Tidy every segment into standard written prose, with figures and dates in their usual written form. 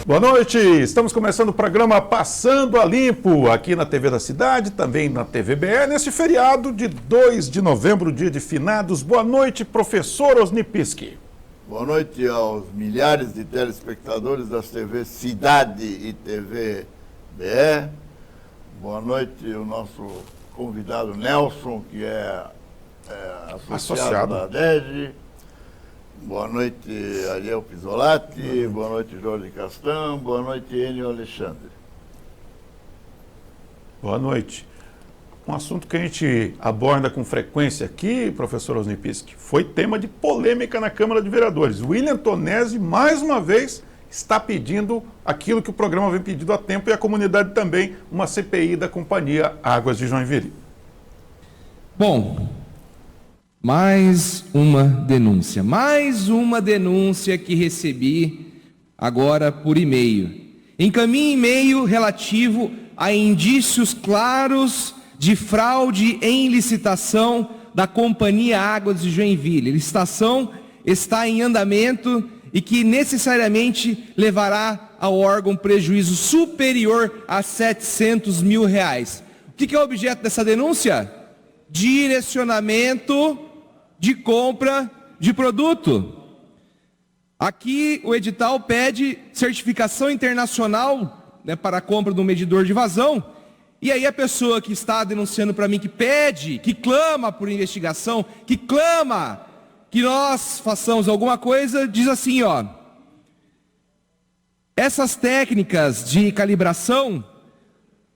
Boa noite, estamos começando o programa Passando a Limpo, aqui na TV da Cidade, também na TVBE, nesse feriado de 2 de novembro, dia de finados. Boa noite, professor Osni Pischi. Boa noite aos milhares de telespectadores das TV Cidade e TVBE. Boa noite ao nosso convidado Nelson, que é associado da DEG. Boa noite, Ariel Pisolati. Boa noite, Jorge Castan. Boa noite, Enio Alexandre. Boa noite. Um assunto que a gente aborda com frequência aqui, professor Osni Pischi, foi tema de polêmica na Câmara de Vereadores. William Tonesi, mais uma vez, está pedindo aquilo que o programa vem pedindo há tempo e a comunidade também, uma CPI da Companhia Águas de Joinville. Bom, mais uma denúncia que recebi agora por e-mail. Encaminhe e-mail relativo a indícios claros de fraude em licitação da Companhia Águas de Joinville. Licitação está em andamento e que necessariamente levará ao órgão prejuízo superior a R$700 mil. O que é o objeto dessa denúncia? Direcionamento de compra de produto. Aqui o edital pede certificação internacional, né, para a compra de um medidor de vazão. E aí a pessoa que está denunciando para mim, que pede, que clama por investigação, que clama que nós façamos alguma coisa, diz assim, ó: essas técnicas de calibração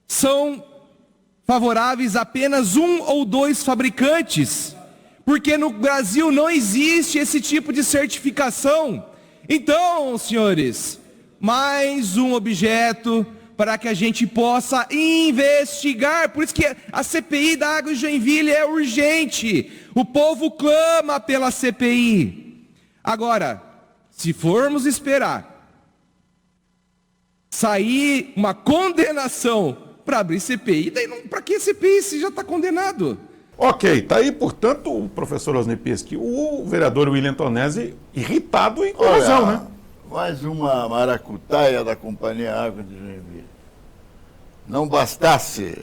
são favoráveis a apenas um ou dois fabricantes, porque no Brasil não existe esse tipo de certificação. Então, senhores, mais um objeto para que a gente possa investigar. Por isso que a CPI da Água de Joinville é urgente. O povo clama pela CPI. Agora, se formos esperar sair uma condenação para abrir CPI, daí para que CPI se já está condenado? Ok, está aí, portanto, o professor Osni Pischi, o vereador William Tonesi, irritado e com razão, né? Mais uma maracutaia da Companhia Água de Joinville. Não bastasse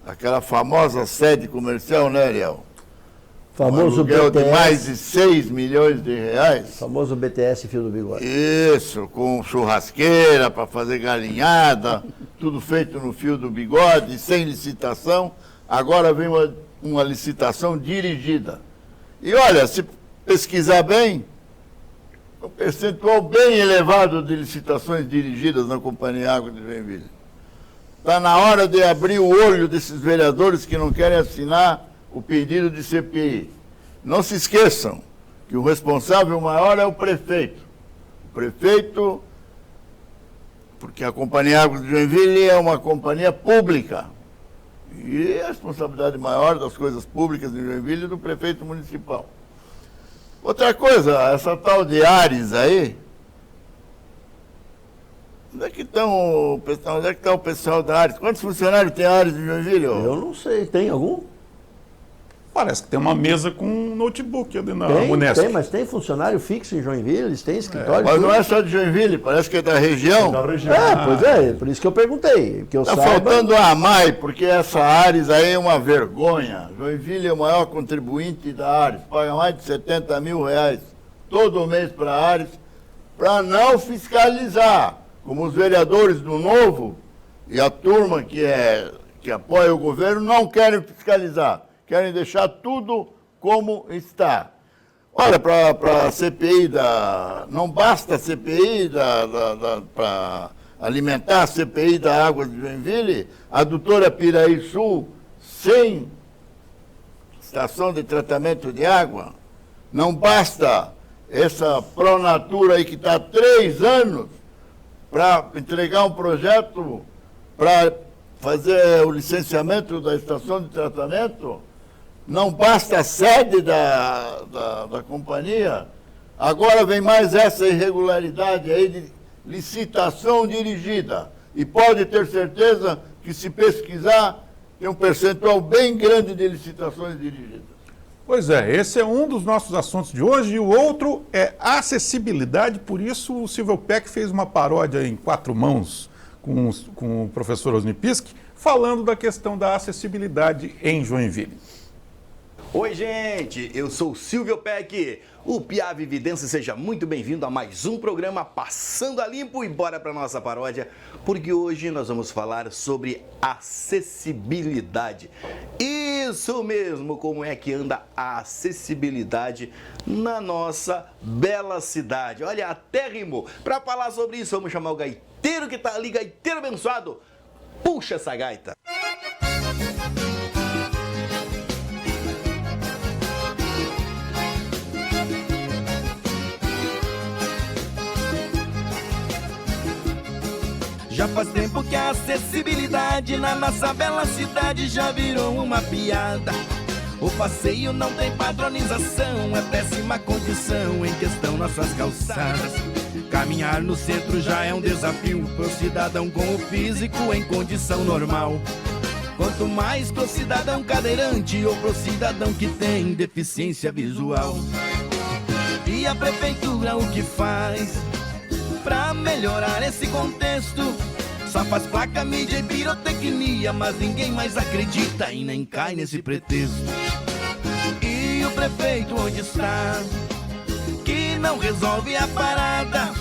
aquela famosa sede comercial, né, Ariel? Famoso aluguel BTS, de mais de 6 milhões de reais. famoso BTS Fio do Bigode. Isso, com churrasqueira para fazer galinhada, tudo feito no fio do bigode, sem licitação. Agora vem uma licitação dirigida. E olha, se pesquisar bem, um percentual bem elevado de licitações dirigidas na Companhia Água de Joinville. Está na hora de abrir o olho desses vereadores que não querem assinar o pedido de CPI. Não se esqueçam que o responsável maior é o prefeito. O prefeito, porque a Companhia Água de Joinville é uma companhia pública. E a responsabilidade maior das coisas públicas de Joinville é do prefeito municipal. Outra coisa, essa tal de Ares aí, onde é que está o pessoal da Ares? Quantos funcionários tem a Ares de Joinville? Eu não sei, tem algum? Parece que tem uma mesa com um notebook ali na Tem, Unesp. mas tem funcionário fixo em Joinville, eles têm escritório. Mas não é só de Joinville, parece que é da região. Pois é, por isso que eu perguntei. Que eu Está saiba... faltando a AMAI, porque essa Ares aí é uma vergonha. Joinville é o maior contribuinte da Ares, paga mais de R$70 mil todo mês para a Ares, para não fiscalizar, como os vereadores do Novo e a turma que apoia o governo não querem fiscalizar, querem deixar tudo como está. Olha, para a CPI não basta a CPI para alimentar a CPI da Água de Joinville, a doutora Piraí Sul, sem estação de tratamento de água. Não basta essa Pronatura aí que está há 3 anos para entregar um projeto para fazer o licenciamento da estação de tratamento. Não basta a sede da companhia, agora vem mais essa irregularidade aí de licitação dirigida. E pode ter certeza que, se pesquisar, tem um percentual bem grande de licitações dirigidas. Pois é, esse é um dos nossos assuntos de hoje e o outro é acessibilidade, por isso o Silvio Peck fez uma paródia em 4 mãos com o professor Osni Pisk, falando da questão da acessibilidade em Joinville. Oi, gente, eu sou o Silvio Peck, o Piá Vividense, seja muito bem-vindo a mais um programa Passando a Limpo e bora para nossa paródia, porque hoje nós vamos falar sobre acessibilidade. Isso mesmo, como é que anda a acessibilidade na nossa bela cidade. Olha, até rimou. Para falar sobre isso, vamos chamar o gaiteiro que tá ali, gaiteiro abençoado. Puxa essa gaita. Já faz tempo que a acessibilidade na nossa bela cidade já virou uma piada. O passeio não tem padronização, é péssima condição em questão nossas calçadas. Caminhar no centro já é um desafio pro cidadão com o físico em condição normal. Quanto mais pro cidadão cadeirante ou pro cidadão que tem deficiência visual. E a prefeitura o que faz pra melhorar esse contexto? Só faz placa, mídia e pirotecnia, mas ninguém mais acredita e nem cai nesse pretexto. E o prefeito onde está? Que não resolve a parada.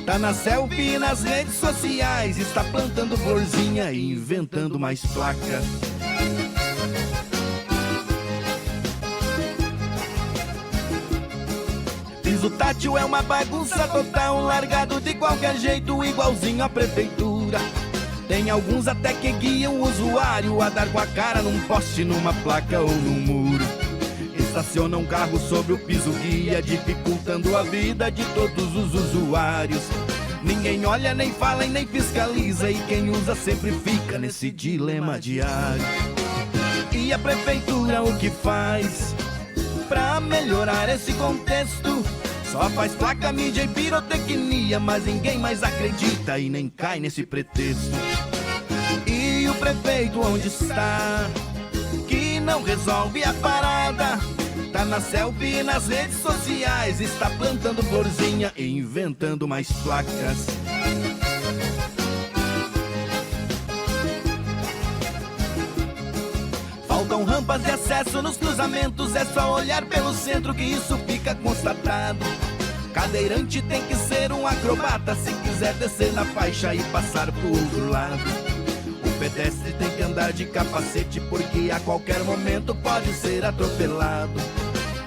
Tá na selfie e nas redes sociais, está plantando florzinha e inventando mais placas. Piso tátil é uma bagunça total, largado de qualquer jeito, igualzinho à prefeitura. Tem alguns até que guiam o usuário a dar com a cara num poste, numa placa ou num muro. Estacionam um carro sobre o piso guia, dificultando a vida de todos os usuários. Ninguém olha, nem fala e nem fiscaliza, e quem usa sempre fica nesse dilema diário. E a prefeitura o que faz pra melhorar esse contexto? Só faz placa, mídia e pirotecnia, mas ninguém mais acredita e nem cai nesse pretexto. E o prefeito onde está? Que não resolve a parada. Tá na selfie e nas redes sociais, está plantando florzinha e inventando mais placas. Faltam rampas de acesso nos cruzamentos, é só olhar pelo centro que isso fica constatado. Cadeirante tem que ser um acrobata se quiser descer na faixa e passar pro outro lado. O pedestre tem que andar de capacete porque a qualquer momento pode ser atropelado.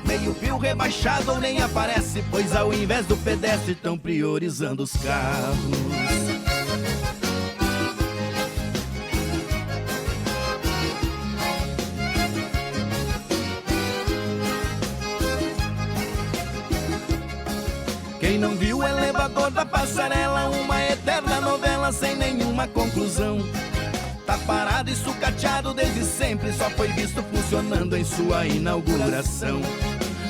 Meio fio rebaixado ou nem aparece, pois ao invés do pedestre estão priorizando os carros. Quem não viu o elevador da passarela, uma eterna novela sem nenhuma conclusão. Tá parado e sucateado desde sempre, só foi visto funcionando em sua inauguração.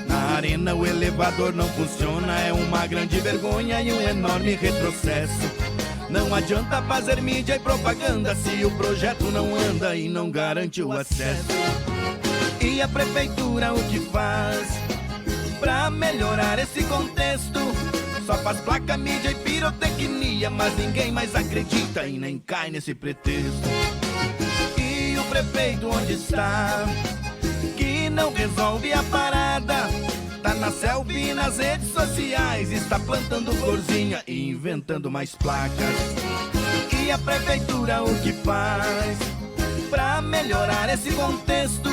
Na arena o elevador não funciona, é uma grande vergonha e um enorme retrocesso. Não adianta fazer mídia e propaganda se o projeto não anda e não garante o acesso. E a prefeitura o que faz pra melhorar esse contexto? Só faz placa, mídia e pirotecnia, mas ninguém mais acredita e nem cai nesse pretexto. E o prefeito onde está? Que não resolve a parada. Tá na selfie e nas redes sociais, está plantando florzinha e inventando mais placas. E a prefeitura o que faz pra melhorar esse contexto?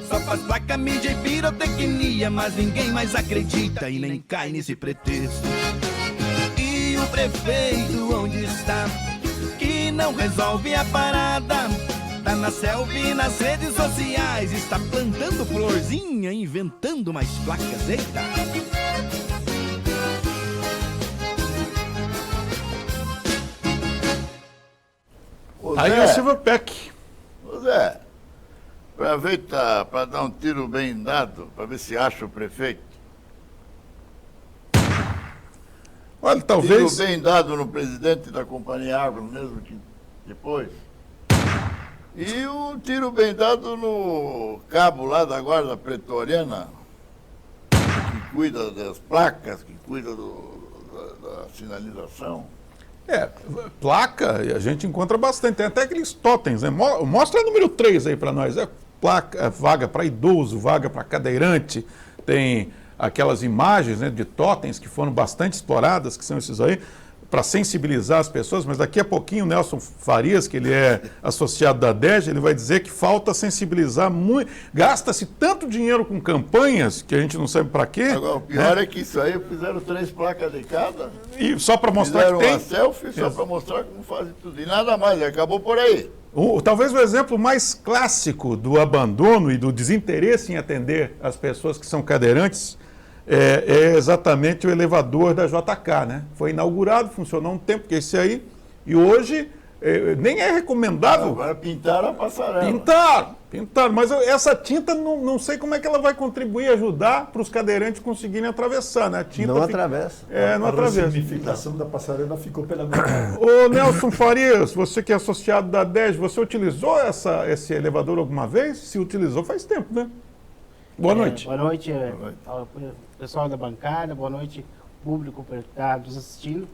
Só faz placa, mídia e pirotecnia, mas ninguém mais acredita e nem cai nesse pretexto. E o prefeito onde está? Que não resolve a parada. Tá na selfie e nas redes sociais, está plantando florzinha, inventando mais placas, eita! Aí o Silvio Peck. Ô Zé, aproveita para dar um tiro bem dado, para ver se acha o prefeito. Olha, talvez... Tiro bem dado no presidente da Companhia Agro, mesmo que depois. E um tiro bem dado no cabo lá da guarda pretoriana, que cuida das placas, que cuida da sinalização. Placa, a gente encontra bastante. Tem até aqueles totens, né? Mostra o número 3 aí para nós. Placa, vaga para idoso, vaga para cadeirante. Tem aquelas imagens, né, de totens que foram bastante exploradas, que são esses aí, para sensibilizar as pessoas, mas daqui a pouquinho o Nelson Farias, que ele é associado da DEG, ele vai dizer que falta sensibilizar muito. Gasta-se tanto dinheiro com campanhas, que a gente não sabe para quê. Agora, o pior é que isso aí fizeram 3 placas de cada. E só para mostrar fizeram que tem. Uma selfie, só para mostrar como fazem tudo. E nada mais, acabou por aí. Talvez o exemplo mais clássico do abandono e do desinteresse em atender as pessoas que são cadeirantes é exatamente o elevador da JK, né? Foi inaugurado, funcionou um tempo, que é esse aí, e hoje nem é recomendável. Agora pintaram a passarela. Pintaram, mas essa tinta não sei como é que ela vai contribuir, ajudar para os cadeirantes conseguirem atravessar, né? A tinta Não atravessa. Não a atravessa. A ressignificação da passarela ficou pela metade. Ô Nelson Farias, você que é associado da DEG, você utilizou esse elevador alguma vez? Se utilizou faz tempo, né? Boa noite. Boa noite, ao pessoal da bancada, boa noite, público que está nos assistindo.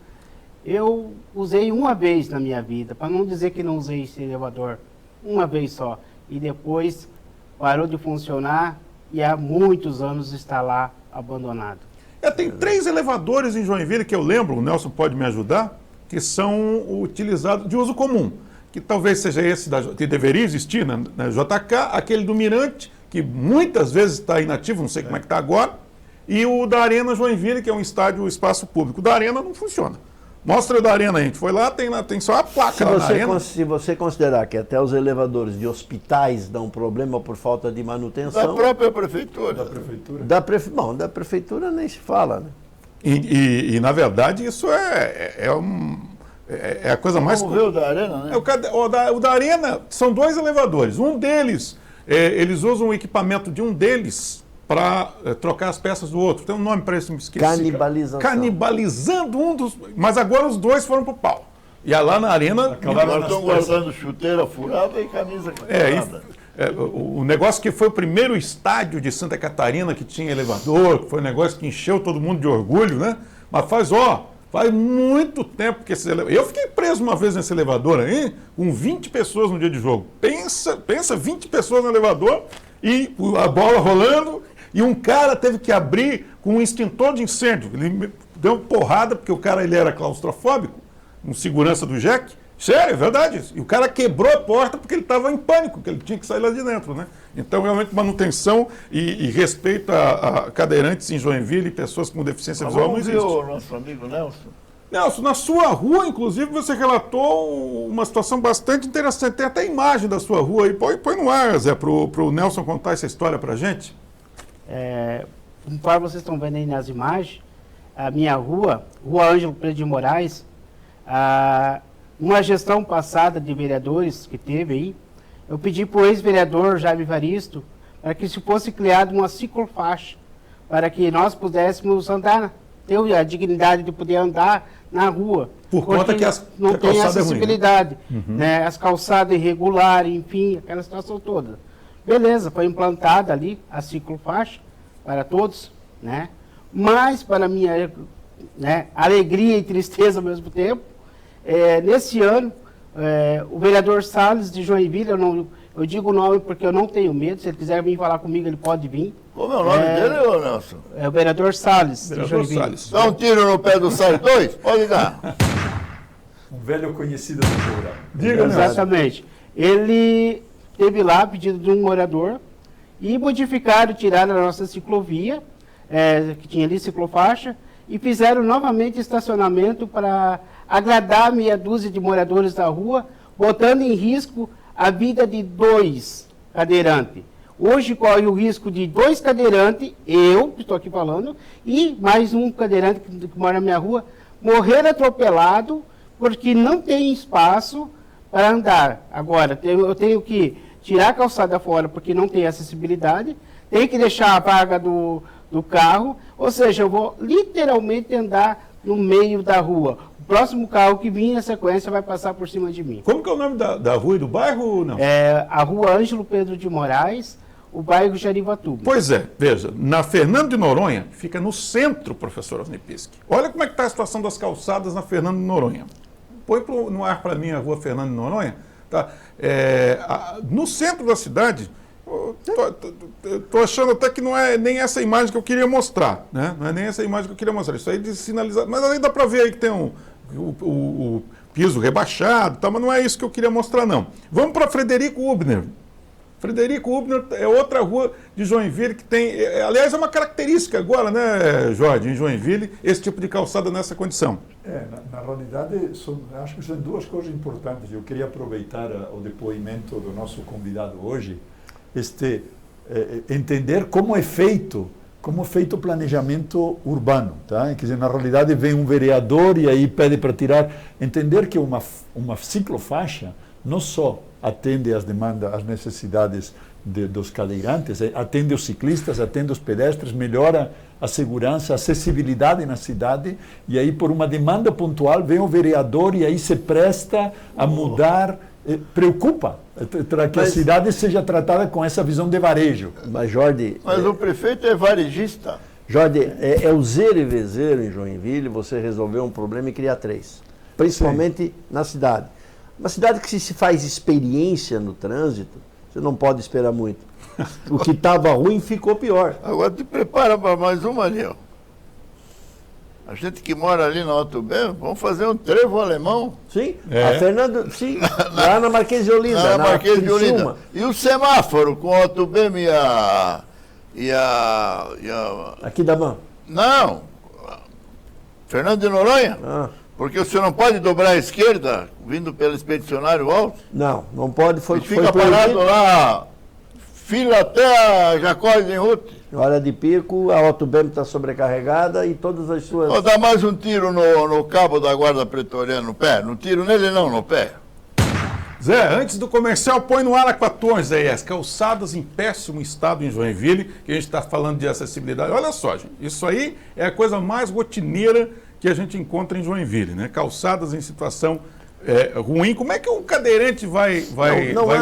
Eu usei uma vez na minha vida, para não dizer que não usei esse elevador, uma vez só. E depois parou de funcionar e há muitos anos está lá abandonado. Tem 3 elevadores em Joinville que eu lembro, o Nelson pode me ajudar, que são utilizados de uso comum. Que talvez seja esse que deveria existir na JK, aquele do Mirante, que muitas vezes está inativo, não sei como é que está agora, e o da Arena Joinville, que é um estádio, espaço público. O da Arena não funciona. Mostra o da Arena, a gente foi lá, tem só a placa lá na Arena. Se você considerar que até os elevadores de hospitais dão problema por falta de manutenção... Da própria prefeitura. Bom, da prefeitura nem se fala, né? E na verdade, isso é a coisa mais... Vamos ver o da Arena, né? O da Arena são 2 elevadores. Um deles, eles usam o equipamento de um deles para trocar as peças do outro. Tem um nome para isso, me esqueci. Canibalização. Canibalizando um dos... Mas agora os 2 foram pro pau. E lá na Arena... Agora estão guardando chuteira furada e camisa furada. O negócio que foi o primeiro estádio de Santa Catarina que tinha elevador, que foi um negócio que encheu todo mundo de orgulho, né? Mas faz muito tempo que esse elevador... Eu fiquei preso uma vez nesse elevador aí, com 20 pessoas no dia de jogo. Pensa 20 pessoas no elevador e a bola rolando, e um cara teve que abrir com um extintor de incêndio. Ele deu porrada, porque o cara ele era claustrofóbico, um segurança do JEC. Sério, é verdade isso. E o cara quebrou a porta porque ele estava em pânico, que ele tinha que sair lá de dentro, né? Então, realmente, manutenção e respeito a cadeirantes em Joinville e pessoas com deficiência visual não existe. Vamos ver o nosso amigo Nelson. Nelson, na sua rua, inclusive, você relatou uma situação bastante interessante. Tem até imagem da sua rua aí. Põe no ar, Zé, para o Nelson contar essa história para a gente. Conforme vocês estão vendo aí nas imagens, a minha Rua Ângelo Pedro de Moraes, uma gestão passada de vereadores que teve aí, eu pedi para o ex-vereador Jaime Evaristo para que se fosse criada uma ciclofaixa, para que nós pudéssemos andar, ter a dignidade de poder andar na rua. Por conta que não tem acessibilidade, é ruim, né? As calçadas irregulares, enfim, aquela situação toda. Beleza, foi implantada ali a ciclofaixa para todos, né? Mas, para minha alegria e tristeza ao mesmo tempo, nesse ano, o vereador Salles de Joinville, eu digo o nome porque eu não tenho medo, se ele quiser vir falar comigo, ele pode vir. Como é o nome dele, ô Nelson? É o vereador Salles de Joinville. Salles. Dá um tiro no pé do Salles 2? Pode dar. Um velho conhecido do programa. Diga, Nelson. Exatamente. Ele teve lá a pedido de um morador e modificaram, tiraram a nossa ciclovia, que tinha ali ciclofaixa, e fizeram novamente estacionamento para agradar meia dúzia de moradores da rua, botando em risco a vida de 2 cadeirantes. Hoje corre o risco de 2 cadeirantes, eu que estou aqui falando, e mais um cadeirante que mora na minha rua, morrer atropelado porque não tem espaço para andar. Agora, eu tenho que tirar a calçada fora porque não tem acessibilidade, tenho que deixar a vaga do carro, ou seja, eu vou literalmente andar no meio da rua. O próximo carro que vir na sequência vai passar por cima de mim. Como que é o nome da rua e do bairro ou não? É a rua Ângelo Pedro de Moraes, o bairro Jarivatuba. Pois é, veja, na Fernando de Noronha, fica no centro, professor Osni Pischi. Olha como é que está a situação das calçadas na Fernando de Noronha. Põe no ar para mim a rua Fernando de Noronha. Tá? No centro da cidade, estou achando até que não é nem essa imagem que eu queria mostrar. Né? Não é nem essa imagem que eu queria mostrar. Isso aí de sinalizar. Mas aí dá para ver aí que tem o piso rebaixado, tá? Mas não é isso que eu queria mostrar, não. Vamos para Frederico Ubner. Frederico Ubner é outra rua de Joinville que tem, aliás, é uma característica agora, né, Jorge, em Joinville, esse tipo de calçada nessa condição. Na realidade, acho que são duas coisas importantes. Eu queria aproveitar o depoimento do nosso convidado hoje, entender como é feito o planejamento urbano, tá? Quer dizer, na realidade vem um vereador e aí pede para tirar, entender que uma ciclofaixa não só atende às demandas, às necessidades dos cadeirantes, atende os ciclistas, atende os pedestres, melhora a segurança, a acessibilidade na cidade, e aí por uma demanda pontual vem o vereador e aí se presta a mudar, preocupa para que a cidade seja tratada com essa visão de varejo. Mas, Jorge... Mas o prefeito é varejista. Jorge, é o zero e vezeiro em Joinville você resolver um problema e criar três. Principalmente na cidade. Uma cidade que se faz experiência no trânsito, você não pode esperar muito. O que estava ruim ficou pior. Agora te prepara para mais uma ali, ó. A gente que mora ali na Otubem, vamos fazer um trevo alemão. Sim, a Fernando, sim, lá na Marquês de Olinda. Na Marquês de Olinda. E o semáforo com a Otubem e a... Aqui da mão. Não, Fernando de Noronha. Porque você não pode dobrar à esquerda, vindo pelo Expedicionário Alto. Não pode, foi fica parado lá, fila até a Jacó de Ruth. Hora de pico, a Otubem está sobrecarregada e todas as suas... Vou dar mais um tiro no cabo da guarda pretoriana no pé. Não tiro nele não, no pé. Zé, antes do comercial, põe no ar a 14 aí, as calçadas em péssimo estado em Joinville, que a gente está falando de acessibilidade. Olha só, gente, isso aí é a coisa mais rotineira que a gente encontra em Joinville, né? Calçadas em situação ruim. Como é que o cadeirante vai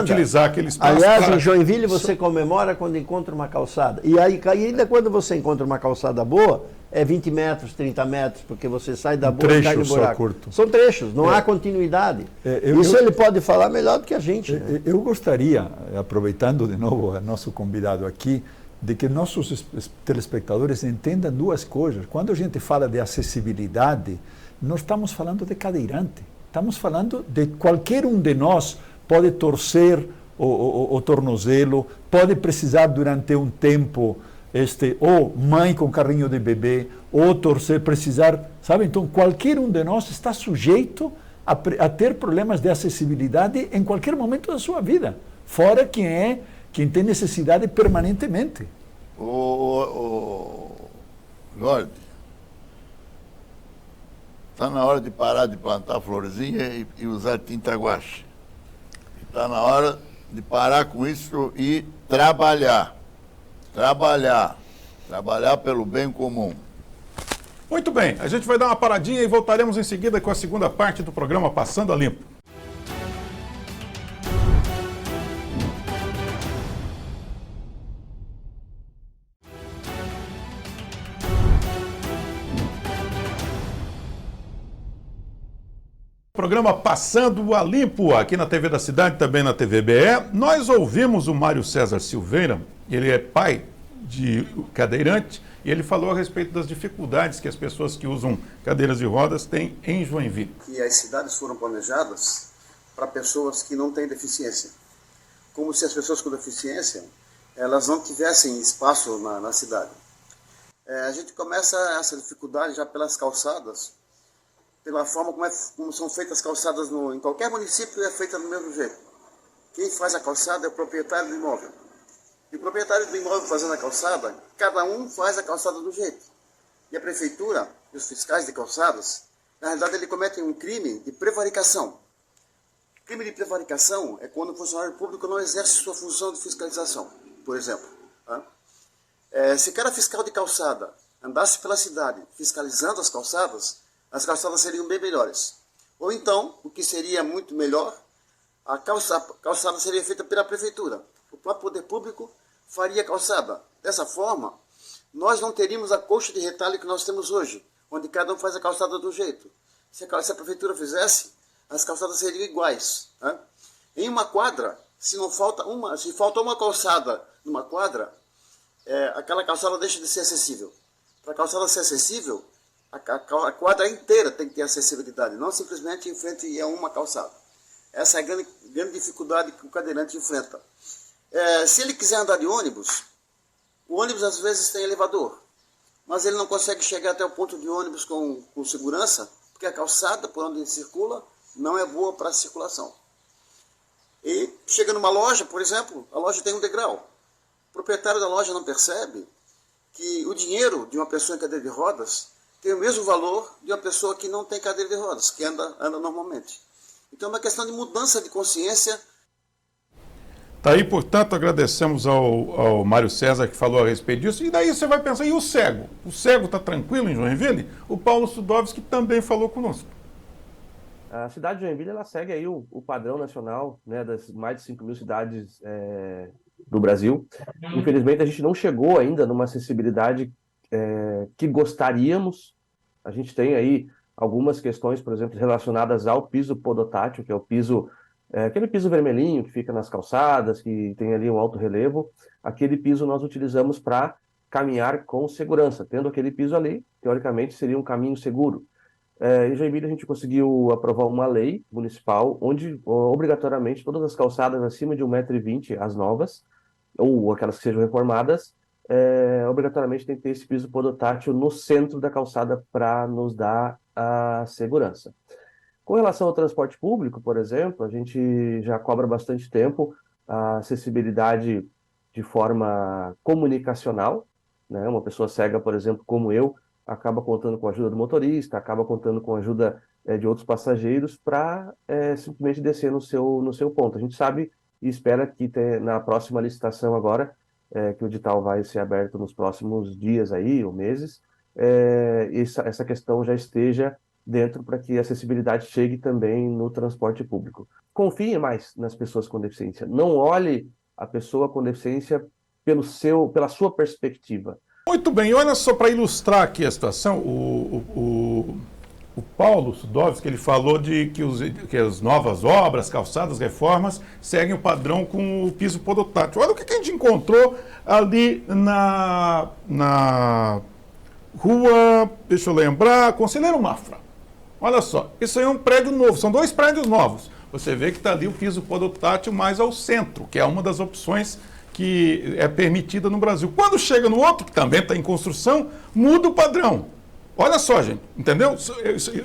utilizar aquele espaço? Aliás, em Joinville você comemora quando encontra uma calçada. E ainda quando você encontra uma calçada boa, é 20 metros, 30 metros, porque você sai da boa e cai no buraco. Curto. São trechos, não há continuidade. Isso ele pode falar melhor do que a gente. Né? Eu gostaria, aproveitando de novo o nosso convidado aqui, de que nossos telespectadores entendam duas coisas. Quando a gente fala de acessibilidade, nós estamos falando de cadeirante. Estamos falando de qualquer um de nós pode torcer o tornozelo, pode precisar durante um tempo, ou mãe com carrinho de bebê, ou precisar, sabe? Então, qualquer um de nós está sujeito a ter problemas de acessibilidade em qualquer momento da sua vida. Fora quem tem necessidade permanentemente. Jorge, está na hora de parar de plantar florzinha e usar tinta guache. Está na hora de parar com isso e trabalhar. Trabalhar pelo bem comum. Muito bem, a gente vai dar uma paradinha e voltaremos em seguida com a segunda parte do programa Passando a Limpo. Programa Passando a Limpo, aqui na TV da Cidade, também na TVBE. Nós ouvimos o Mário César Silveira, ele é pai de cadeirante, e ele falou a respeito das dificuldades que as pessoas que usam cadeiras de rodas têm em Joinville. Que as cidades foram planejadas para pessoas que não têm deficiência. Como se as pessoas com deficiência, elas não tivessem espaço na cidade. A gente começa essa dificuldade já pelas calçadas, pela forma como são feitas as calçadas em qualquer município, é feita do mesmo jeito. Quem faz a calçada é o proprietário do imóvel. E o proprietário do imóvel fazendo a calçada, cada um faz a calçada do jeito. E a prefeitura e os fiscais de calçadas, na realidade, eles cometem um crime de prevaricação. Crime de prevaricação é quando o funcionário público não exerce sua função de fiscalização, por exemplo. Se cada fiscal de calçada andasse pela cidade fiscalizando as calçadas, as calçadas seriam bem melhores. Ou então, o que seria muito melhor, a calçada seria feita pela prefeitura. O próprio poder público faria a calçada. Dessa forma, nós não teríamos a coxa de retalho que nós temos hoje, onde cada um faz a calçada do jeito. Se a prefeitura fizesse, as calçadas seriam iguais. Né? Em uma quadra, se falta uma calçada numa quadra, aquela calçada deixa de ser acessível. Para a calçada ser acessível, a quadra inteira tem que ter acessibilidade, não simplesmente em frente a uma calçada. Essa é a grande dificuldade que o cadeirante enfrenta. Se ele quiser andar de ônibus, o ônibus às vezes tem elevador, mas ele não consegue chegar até o ponto de ônibus com segurança, porque a calçada por onde ele circula não é boa para a circulação. E chega numa loja, por exemplo, a loja tem um degrau. O proprietário da loja não percebe que o dinheiro de uma pessoa em cadeira de rodas tem o mesmo valor de uma pessoa que não tem cadeira de rodas, que anda normalmente. Então é uma questão de mudança de consciência. Tá aí, portanto, agradecemos ao Mário César que falou a respeito disso. E daí você vai pensar, e o cego? O cego está tranquilo em Joinville? O Paulo Sudovski também falou conosco. A cidade de Joinville, ela segue aí o padrão nacional, né, das mais de 5 mil cidades do Brasil. Infelizmente, a gente não chegou ainda numa acessibilidade que gostaríamos. A gente tem aí algumas questões, por exemplo, relacionadas ao piso podotátil, que é o piso, aquele piso vermelhinho que fica nas calçadas, que tem ali um alto relevo. Aquele piso nós utilizamos para caminhar com segurança. Tendo aquele piso ali, teoricamente, seria um caminho seguro. Em Joinville a gente conseguiu aprovar uma lei municipal onde obrigatoriamente todas as calçadas acima de 1,20 m, as novas, ou aquelas que sejam reformadas, obrigatoriamente tem que ter esse piso podotátil no centro da calçada para nos dar a segurança. Com relação ao transporte público, por exemplo, a gente já cobra bastante tempo a acessibilidade de forma comunicacional, né? Uma pessoa cega, por exemplo, como eu, acaba contando com a ajuda do motorista, acaba contando com a ajuda de outros passageiros para simplesmente descer no seu ponto. A gente sabe e espera que na próxima licitação agora, que o edital vai ser aberto nos próximos dias aí, ou meses, essa questão já esteja dentro para que a acessibilidade chegue também no transporte público. Confie mais nas pessoas com deficiência. Não olhe a pessoa com deficiência pela sua perspectiva. Muito bem, olha só, para ilustrar aqui a situação, o Paulo Sudovski, ele falou de que as novas obras, calçadas, reformas, seguem o padrão com o piso podotátil. Olha o que a gente encontrou ali na rua, deixa eu lembrar, Conselheiro Mafra. Olha só, isso aí é um prédio novo, são 2 prédios novos. Você vê que está ali o piso podotátil mais ao centro, que é uma das opções que é permitida no Brasil. Quando chega no outro, que também está em construção, muda o padrão. Olha só, gente, entendeu?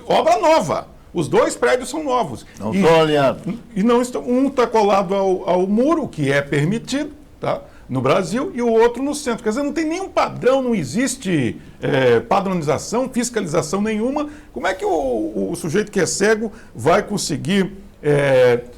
Obra nova. Os 2 prédios são novos. Não estão alinhados. E não estão. Um está colado ao muro, que é permitido, tá? No Brasil, e o outro no centro. Quer dizer, não tem nenhum padrão, não existe padronização, fiscalização nenhuma. Como é que o sujeito que é cego vai conseguir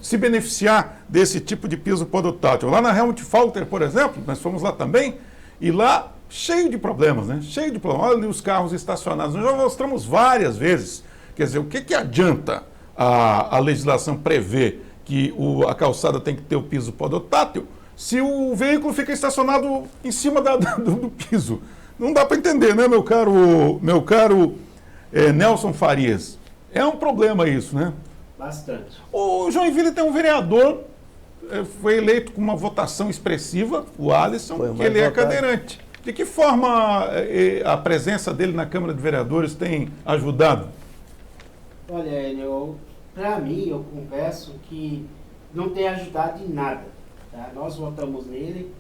se beneficiar desse tipo de piso podotátil? Lá na Helmut Falter, por exemplo, nós fomos lá também, e lá cheio de problemas, né? Cheio de problemas. Olha ali os carros estacionados. Nós já mostramos várias vezes. Quer dizer, o que adianta a legislação prever que a calçada tem que ter o piso podotátil se o veículo fica estacionado em cima do piso? Não dá para entender, né, meu caro Nelson Farias? É um problema isso, né? Bastante. O Joinville tem um vereador, foi eleito com uma votação expressiva, o Alisson, que ele é cadeirante. De que forma a presença dele na Câmara de Vereadores tem ajudado? Olha, para mim, eu confesso que não tem ajudado em nada. Tá? Nós votamos nele,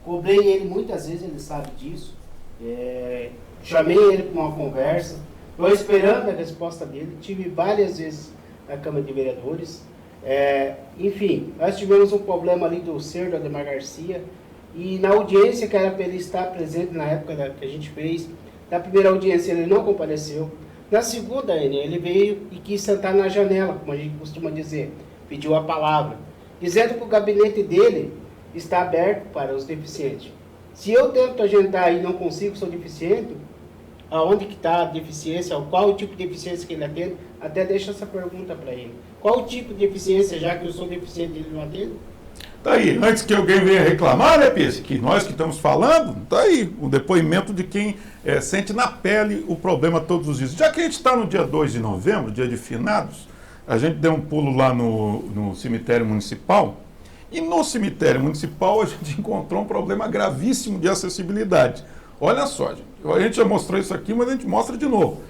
cobrei ele muitas vezes, ele sabe disso, chamei ele para uma conversa, estou esperando a resposta dele, tive várias vezes na Câmara de Vereadores. Enfim, nós tivemos um problema ali do Ser do Ademar Garcia, e na audiência que era para ele estar presente na época que a gente fez, na primeira audiência ele não compareceu, na segunda ele veio e quis sentar na janela, como a gente costuma dizer, pediu a palavra, dizendo que o gabinete dele está aberto para os deficientes. Se eu tento agendar e não consigo, sou deficiente, aonde que está a deficiência, qual o tipo de deficiência que ele atende. Até deixa essa pergunta para ele. Qual o tipo de deficiência, já que eu sou deficiente, ele não atende? Tá aí, antes que alguém venha reclamar, né, Pisse, que nós que estamos falando, tá aí o depoimento de quem sente na pele o problema todos os dias. Já que a gente está no dia 2 de novembro, dia de finados, a gente deu um pulo lá no cemitério municipal, e no cemitério municipal a gente encontrou um problema gravíssimo de acessibilidade. Olha só, gente, a gente já mostrou isso aqui, mas a gente mostra de novo.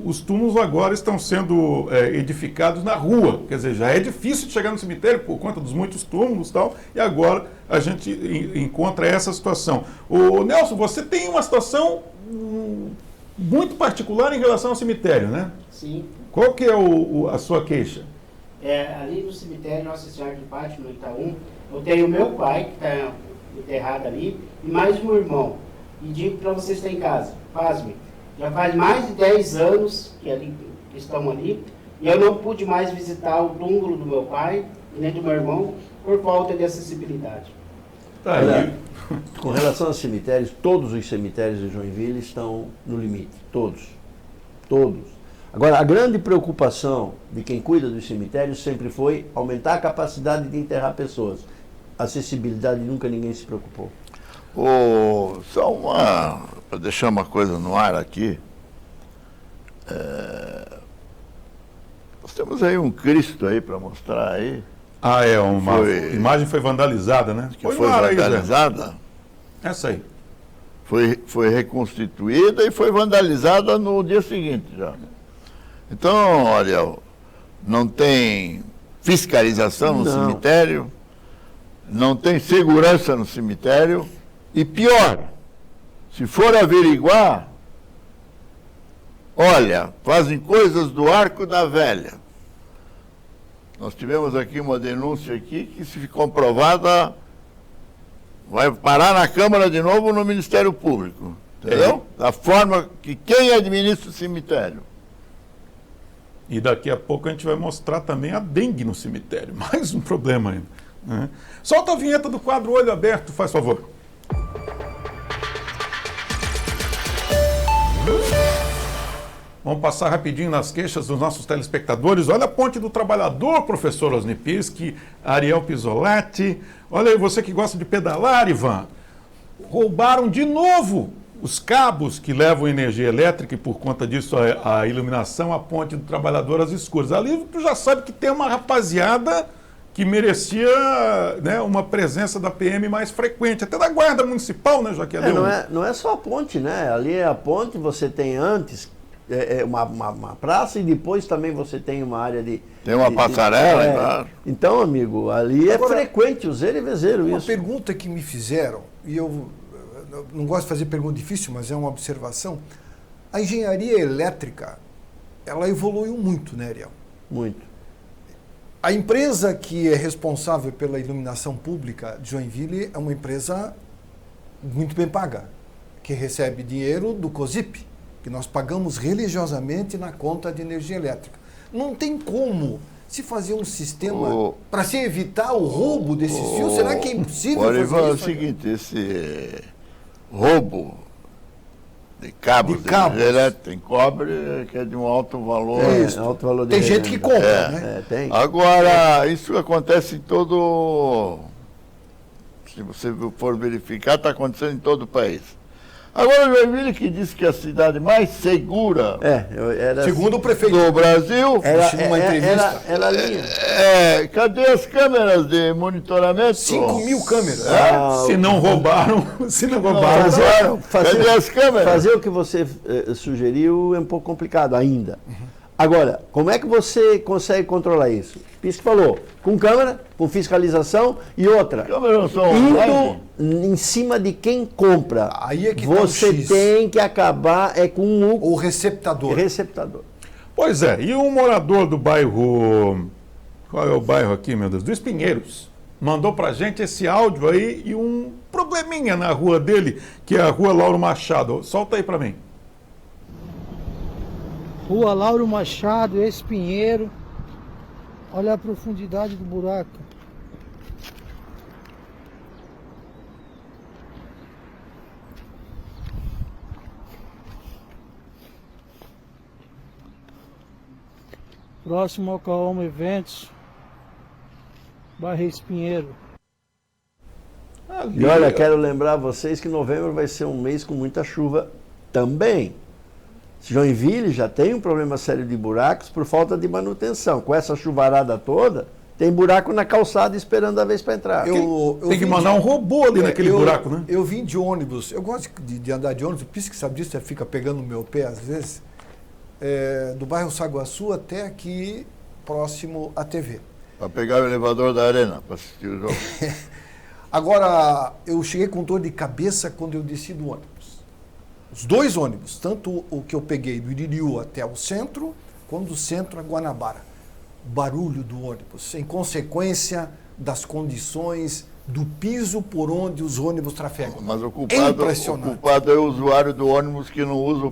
Os túmulos agora estão sendo edificados na rua, quer dizer, já é difícil de chegar no cemitério por conta dos muitos túmulos e tal, e agora a gente encontra essa situação. O Nelson, você tem uma situação muito particular em relação ao cemitério, né? Sim. Qual que é a sua queixa? Ali no cemitério Nossa Senhora de Fátima, no Itaú, eu tenho meu pai, que está enterrado ali, e mais um irmão. E digo para vocês que estão em casa, pasmem, já faz mais de 10 anos que estão ali, e eu não pude mais visitar o túmulo do meu pai e nem do meu irmão por falta de acessibilidade. Tá aí. Com relação aos cemitérios, todos os cemitérios de Joinville estão no limite. Todos. Todos. Agora, a grande preocupação de quem cuida dos cemitérios sempre foi aumentar a capacidade de enterrar pessoas. Acessibilidade nunca ninguém se preocupou. Só para deixar uma coisa no ar aqui. Nós temos aí um Cristo aí para mostrar aí. Ah, uma imagem foi vandalizada, né? Que foi vandalizada. Essa aí. Foi reconstituída e foi vandalizada no dia seguinte já. Então, Ariel, não tem fiscalização no cemitério, não tem segurança no cemitério, e pior, se for averiguar, olha, fazem coisas do Arco da Velha. Nós tivemos aqui uma denúncia aqui que, se comprovada, vai parar na Câmara de novo no Ministério Público, entendeu? Da forma que quem administra o cemitério. E daqui a pouco a gente vai mostrar também a dengue no cemitério. Mais um problema ainda, né? Solta a vinheta do quadro Olho Aberto, faz favor. Vamos passar rapidinho nas queixas dos nossos telespectadores. Olha a Ponte do Trabalhador, professor Osni Piski, Ariel Pisolatti. Olha aí, você que gosta de pedalar, Ivan. Roubaram de novo os cabos que levam energia elétrica e, por conta disso, a iluminação, a Ponte do Trabalhador às escuras. Ali tu já sabe que tem uma rapaziada que merecia, né, uma presença da PM mais frequente, até da Guarda Municipal, né, já que não é só a ponte, né? Ali é a ponte, você tem antes uma praça e depois também você tem uma área de... Tem uma passarela, claro. Então, amigo, ali agora, é frequente, o zero e vezeiro isso. Uma pergunta que me fizeram, e eu não gosto de fazer pergunta difícil, mas é uma observação. A engenharia elétrica, ela evoluiu muito, né, Ariel? Muito. A empresa que é responsável pela iluminação pública de Joinville é uma empresa muito bem paga, que recebe dinheiro do COSIP, que nós pagamos religiosamente na conta de energia elétrica. Não tem como se fazer um sistema para se evitar o roubo desses fios. Será que é impossível fazer isso? É o seguinte, esse roubo de cabos elétricos em cobre, que é de um alto valor. Alto valor de tem gente que compra, né? Tem. Agora, isso acontece em todo... Se você for verificar, está acontecendo em todo o país. Agora, o Joinville, que disse que é a cidade mais segura, segundo o prefeito do Brasil, numa entrevista. Cadê as câmeras de monitoramento? 5.000 câmeras. Se não roubaram, Cadê as câmeras? Fazer o que você sugeriu é um pouco complicado ainda. Agora, como é que você consegue controlar isso? Pisco falou, com câmera, com fiscalização e outra. Indo em cima de quem compra. Aí é que você tem que acabar com o receptador. Pois é, e um morador do bairro... Qual é o bairro aqui, meu Deus? Do Espinheiros. Mandou pra gente esse áudio aí e um probleminha na rua dele, que é a Rua Lauro Machado. Solta aí pra mim. Rua Lauro Machado, Espinheiro. Olha a profundidade do buraco. próximo ao Kaoma Eventos, bairro Espinheiro. E olha, quero lembrar vocês que novembro vai ser um mês com muita chuva também. Joinville já tem um problema sério de buracos por falta de manutenção. Com essa chuvarada toda, tem buraco na calçada esperando a vez para entrar. Tem que mandar um robô ali naquele buraco, né? Eu vim de ônibus, eu gosto de andar de ônibus, o Pisco sabe disso, você fica pegando no meu pé às vezes, do bairro Saguaçu até aqui, próximo à TV. Para pegar o elevador da arena, para assistir o jogo. Agora, eu cheguei com dor de cabeça quando eu desci do ônibus. Os dois ônibus, tanto o que eu peguei do Iririú até o centro, quanto do centro a Guanabara. Barulho do ônibus, em consequência das condições do piso por onde os ônibus trafegam. Mas o culpado é o usuário do ônibus que não usa o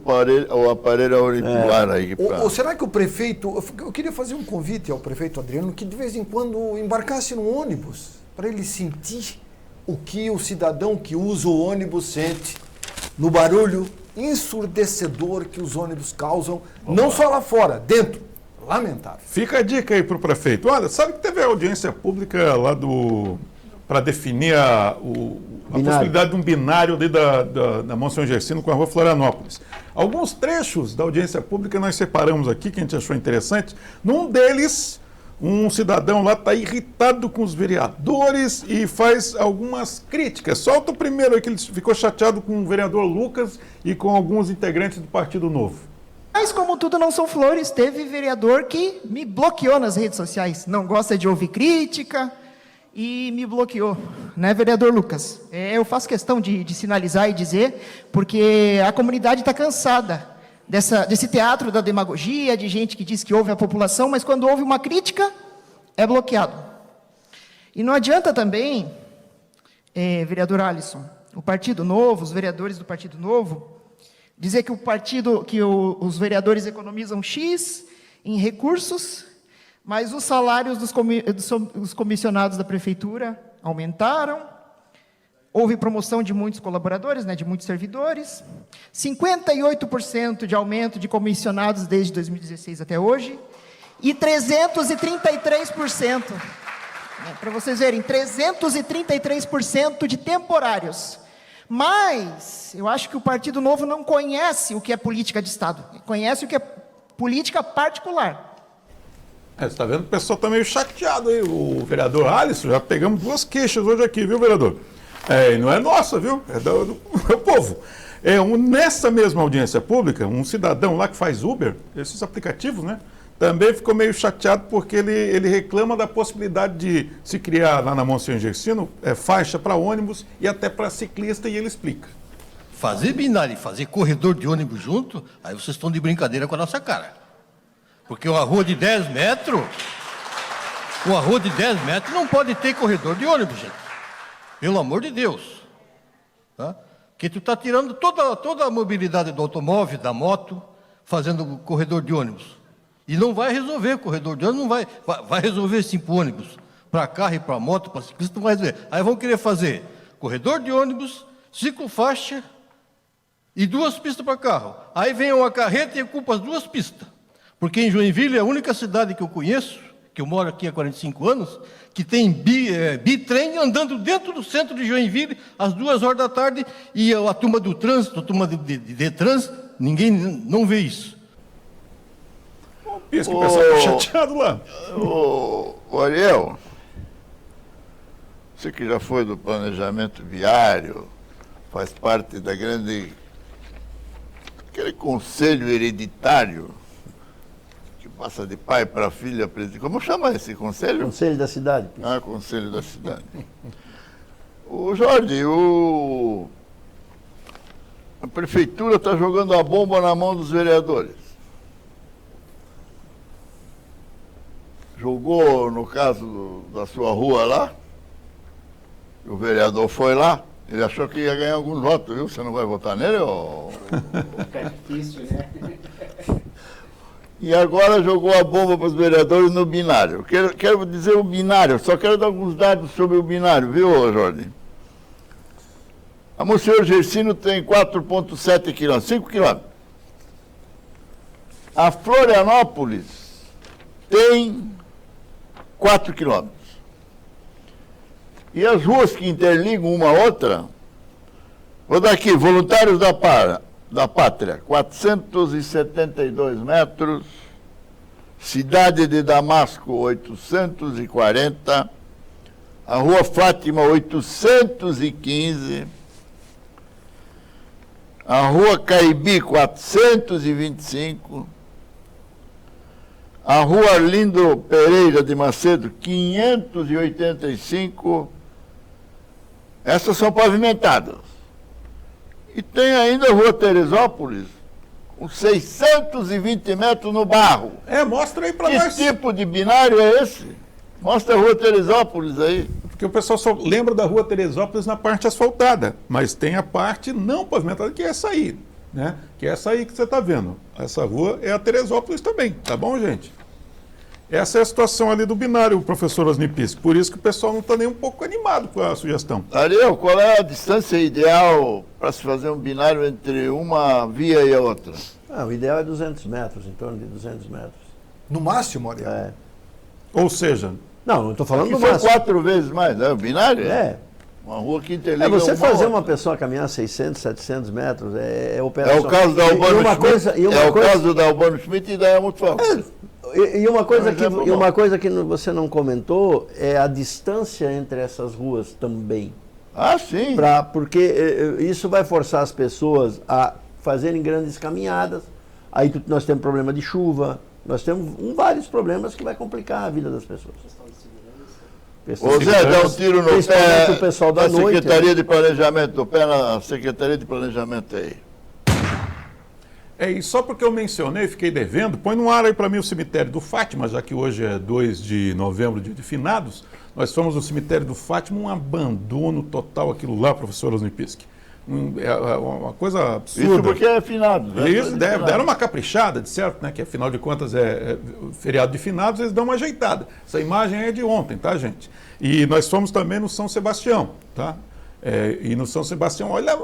aparelho auricular aí. Ou será que o prefeito... Eu queria fazer um convite ao prefeito Adriano que de vez em quando embarcasse no ônibus, para ele sentir o que o cidadão que usa o ônibus sente no barulho ensurdecedor que os ônibus causam, não só lá fora, dentro. Lamentável. Fica a dica aí para o prefeito. Olha, sabe que teve a audiência pública lá para definir a possibilidade de um binário ali da Monsenhor Gersino com a rua Florianópolis. Alguns trechos da audiência pública nós separamos aqui, que a gente achou interessante. Num deles, um cidadão lá está irritado com os vereadores e faz algumas críticas. Solta o primeiro aí, que ele ficou chateado com o vereador Lucas e com alguns integrantes do Partido Novo. Mas como tudo não são flores, teve vereador que me bloqueou nas redes sociais. Não gosta de ouvir crítica e me bloqueou, né, vereador Lucas? Eu faço questão de sinalizar e dizer, porque a comunidade está cansada desse teatro da demagogia, de gente que diz que ouve a população, mas quando ouve uma crítica, é bloqueado. E não adianta também, vereador Alisson, o Partido Novo, os vereadores do Partido Novo, dizer que os vereadores economizam X em recursos, mas os salários dos comissionados da prefeitura aumentaram, houve promoção de muitos colaboradores, né, de muitos servidores, 58% de aumento de comissionados desde 2016 até hoje, e 333%, para vocês verem, 333% de temporários. Mas eu acho que o Partido Novo não conhece o que é política de Estado, conhece o que é política particular. Você está vendo? O pessoal está meio chateado aí. O vereador Alisson, já pegamos 2 queixas hoje aqui, viu, vereador? E não é nossa, viu? É do povo. Nessa mesma audiência pública, um cidadão lá que faz Uber, esses aplicativos, né? Também ficou meio chateado porque ele reclama da possibilidade de se criar lá na Monsenhor Gersino faixa para ônibus e até para ciclista, e ele explica. Fazer binário e fazer corredor de ônibus junto, aí vocês estão de brincadeira com a nossa cara. Porque uma rua de 10 metros, não pode ter corredor de ônibus, gente. Pelo amor de Deus. Tá? Porque tu está tirando toda a mobilidade do automóvel, da moto, fazendo corredor de ônibus. E não vai resolver o corredor de ônibus, não vai resolver 5 ônibus. Para carro e para moto, para ciclista, não vai resolver. Aí vão querer fazer corredor de ônibus, ciclofaixa e 2 pistas para carro. Aí vem uma carreta e ocupa as 2 pistas. Porque em Joinville é a única cidade que eu conheço, que eu moro aqui há 45 anos, que tem bitrem andando dentro do centro de Joinville às 2 horas da tarde, e a turma do trânsito, a turma de trânsito, ninguém não vê isso. Pensa que o pessoal está chateado lá. Ariel, você que já foi do planejamento viário, faz parte da aquele conselho hereditário que passa de pai para filha. Como chama esse conselho? Conselho da cidade. Conselho da cidade. O Jorge, a prefeitura está jogando a bomba na mão dos vereadores. Jogou, no caso da sua rua lá, o vereador foi lá, ele achou que ia ganhar alguns votos, viu? Você não vai votar nele? É difícil, né? E agora jogou a bomba para os vereadores no binário. Quero dizer o binário, só quero dar alguns dados sobre o binário, viu, Jorge? A Monsenhor Gersino tem 4,7 quilômetros, 5 quilômetros. A Florianópolis tem 4 quilômetros. E as ruas que interligam uma a outra, vou dar aqui, Voluntários da Pátria, 472 metros, Cidade de Damasco, 840, a Rua Fátima, 815, a Rua Caibi, 425, a Rua Arlindo Pereira de Macedo, 585, essas são pavimentadas. E tem ainda a Rua Teresópolis, com 620 metros no barro. Mostra aí para nós. Que tipo de binário é esse? Mostra a Rua Teresópolis aí. Porque o pessoal só lembra da Rua Teresópolis na parte asfaltada, mas tem a parte não pavimentada, que é essa aí, né? Que é essa aí que você está vendo. Essa rua é a Teresópolis também, tá bom, gente? Essa é a situação ali do binário, professor Osnipiski. Por isso que o pessoal não está nem um pouco animado com a sugestão. Ariel, qual é a distância ideal para se fazer um binário entre uma via e a outra? O ideal é 200 metros, em torno de 200 metros. No máximo, Ariel? Ou seja... Não, não estou falando do máximo. máximo. 4 vezes mais, né? O binário? Uma rua que interliga você fazer uma uma pessoa caminhar 600, 700 metros é É operação. o caso da Albano Schmidt, caso da Albano Schmidt e da Helmut Falk. E uma coisa que você não comentou é a distância entre essas ruas também. Ah, sim. Porque isso vai forçar as pessoas a fazerem grandes caminhadas. Aí nós temos problema de chuva, nós temos vários problemas que vai complicar a vida das pessoas. Ô Zé, dá um tiro no pé o pessoal da noite, Secretaria de Planejamento, o pé na Secretaria de Planejamento aí. E só porque eu mencionei, fiquei devendo, põe no ar aí para mim o cemitério do Fátima, já que hoje é 2 de novembro, dia de finados. Nós fomos no cemitério do Fátima, um abandono total aquilo lá, professor Osnipiski. É uma coisa absurda. Isso porque é finado. Né? Isso, deram uma caprichada, de certo, né? Que afinal de contas é feriado de finados, eles dão uma ajeitada. Essa imagem é de ontem, tá, gente? E nós fomos também no São Sebastião, tá? E no São Sebastião, olha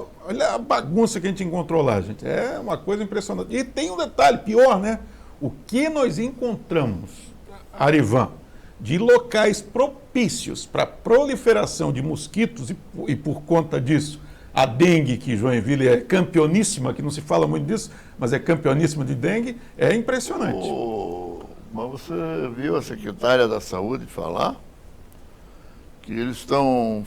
a bagunça que a gente encontrou lá, gente. É uma coisa impressionante. E tem um detalhe, pior, né? O que nós encontramos, Arivan, de locais propícios para proliferação de mosquitos e por conta disso, a dengue, que Joinville é campeoníssima, que não se fala muito disso, mas é campeoníssima de dengue, é impressionante. Mas você viu a secretária da Saúde falar que eles estão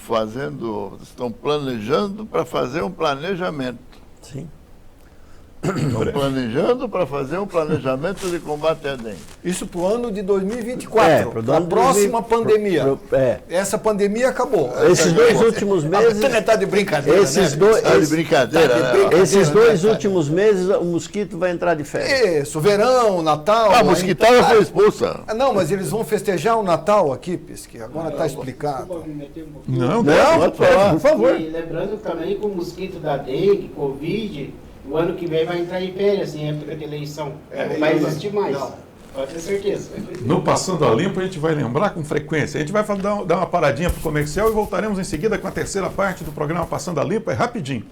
planejando para fazer um planejamento. Sim. Estão planejando para fazer um planejamento de combate à dengue. Isso para o ano de 2024, a próxima pandemia. Essa pandemia acabou. Esses 2 últimos meses... Está de brincadeira, Esses 2 últimos meses o mosquito vai entrar de férias. Isso, verão, Natal... A mosquitada foi expulsa. Não, mas eles vão festejar o Natal aqui, Pisque. Agora está explicado. Não, pode falar. Por favor. E lembrando também que o mosquito da dengue, Covid... O ano que vem vai entrar em férias, em época de eleição. Não vai existir mais. Pode ter certeza. No Passando a Limpo a gente vai lembrar com frequência. A gente vai dar uma paradinha para o comercial e voltaremos em seguida com a terceira parte do programa Passando a Limpo. É rapidinho.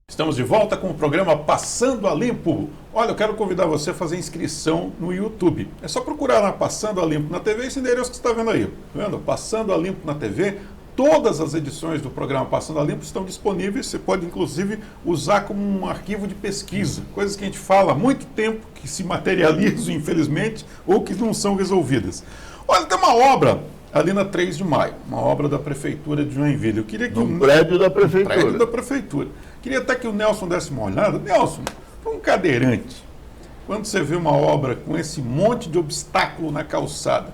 Estamos de volta com o programa Passando a Limpo. Olha, eu quero convidar você a fazer inscrição no YouTube. É só procurar lá Passando a Limpo na TV, esse endereço que você está vendo aí. Tá vendo? Passando a Limpo na TV. Todas as edições do programa Passando a Limpo estão disponíveis. Você pode, inclusive, usar como um arquivo de pesquisa. Coisas que a gente fala há muito tempo, que se materializam, infelizmente, ou que não são resolvidas. Olha, tem uma obra ali na 3 de maio, uma obra da Prefeitura de Joinville. Eu queria que prédio da Prefeitura. Prédio da Prefeitura. Queria até que o Nelson desse uma olhada. Nelson, um cadeirante, quando você vê uma obra com esse monte de obstáculo na calçada,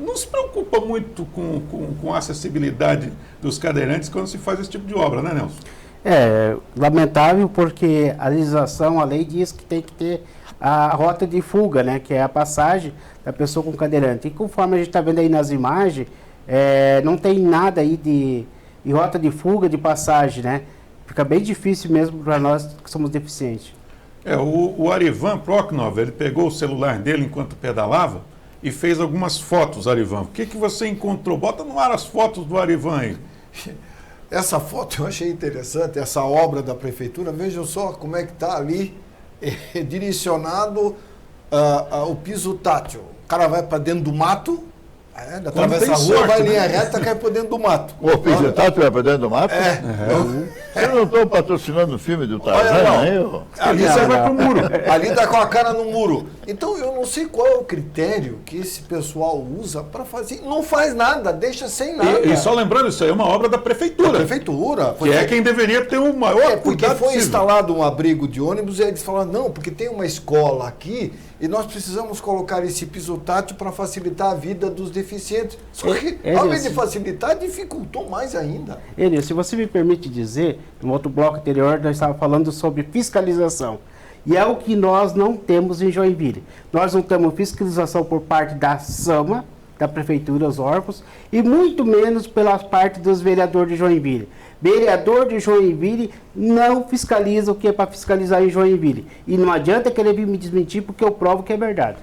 não se preocupa muito com a acessibilidade dos cadeirantes quando se faz esse tipo de obra, né, Nelson? É lamentável porque a legislação, a lei diz que tem que ter a rota de fuga, né, que é a passagem da pessoa com cadeirante. E conforme a gente está vendo aí nas imagens, não tem nada aí de rota de fuga, de passagem, né? Fica bem difícil mesmo para nós que somos deficientes. O Arivan Proknov, ele pegou o celular dele enquanto pedalava e fez algumas fotos, Arivan. O que você encontrou? Bota no ar as fotos do Arivan aí. Essa foto eu achei interessante, essa obra da prefeitura. Vejam só como é que está ali, direcionado o piso tátil. O cara vai para dentro do mato, atravessa a rua, vai em linha reta, cai para dentro do mato. O piso tátil vai para dentro do mato? Eu não estou patrocinando o filme do Tarzan, ali você vai pro muro. Ali tá com a cara no muro. Então eu não sei qual é o critério que esse pessoal usa para fazer. Não faz nada, deixa sem nada. E só lembrando, isso aí é uma obra da prefeitura. Da prefeitura. Que é quem deveria ter o maior porque cuidado foi possível. instalado um abrigo de ônibus e eles falaram, não, porque tem uma escola aqui e nós precisamos colocar esse piso tátil para facilitar a vida dos deficientes. Só que, ao invés de facilitar, dificultou mais ainda. Elias, se você me permite dizer, no outro bloco anterior nós estávamos falando sobre fiscalização. E é o que nós não temos em Joinville. Nós não temos fiscalização por parte da SAMA, da Prefeitura, os órgãos, e muito menos pela parte dos vereadores de Joinville. Vereador de Joinville não fiscaliza o que é para fiscalizar em Joinville. E não adianta querer vir me desmentir, porque eu provo que é verdade.